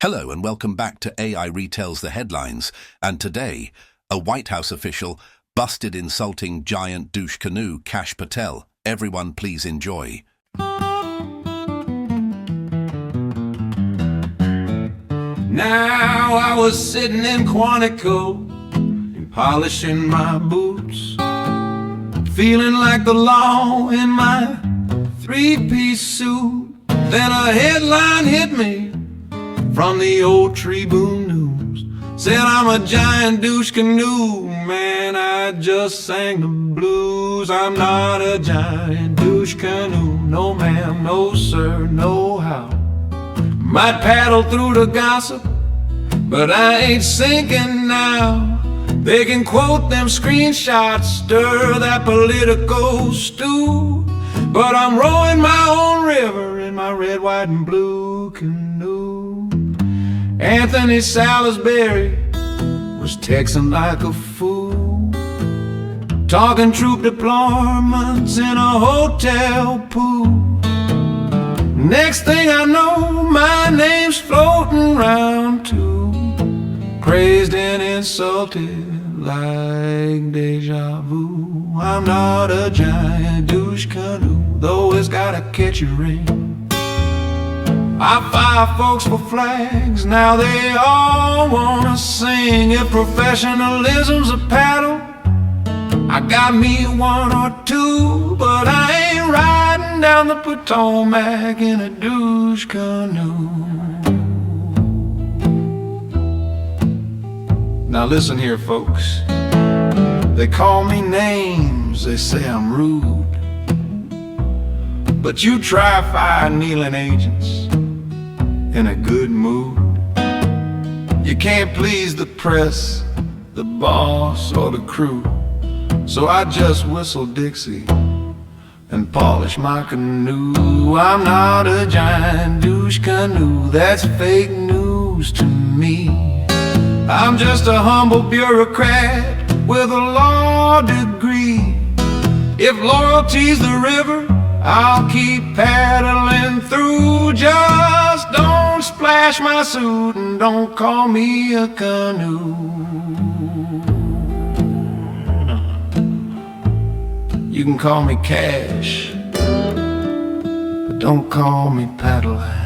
Hello and welcome back to AI Retells the Headlines. And today, a White House official busted insulting giant douche canoe Kash Patel. Everyone please enjoy. Now I was sitting in Quantico and polishing my boots, feeling like the law in my three-piece suit. Then a headline hit me from the old Tribune News. Said I'm a giant douche canoe. Man, I just sang the blues. I'm not a giant douche canoe. No ma'am, no sir, no how. Might paddle through the gossip, but I ain't sinking now. They can quote them screenshots, stir that political stew, but I'm rowing my own river in my red, white, and blue canoe. Anthony Salisbury was texting like a fool, talking troop deployments in a hotel pool. Next thing I know, my name's floating round too, praised and insulted like deja vu. I'm not a giant douche canoe, though it's got a catchy ring. I fire folks for flags, now they all wanna sing. If professionalism's a paddle, I got me one or two, but I ain't riding down the Potomac in a douche canoe. Now listen here, folks. They call me names, they say I'm rude, but you try fire kneeling agents in a good mood. You can't please the press, the boss, or the crew, so I just whistle Dixie and polish my canoe. I'm not a giant douche canoe, that's fake news to me. I'm just a humble bureaucrat with a law degree. If loyalty's the river, I'll keep paddling through. Just don't splash my suit and don't call me a canoe. You can call me Kash, but don't call me Patel.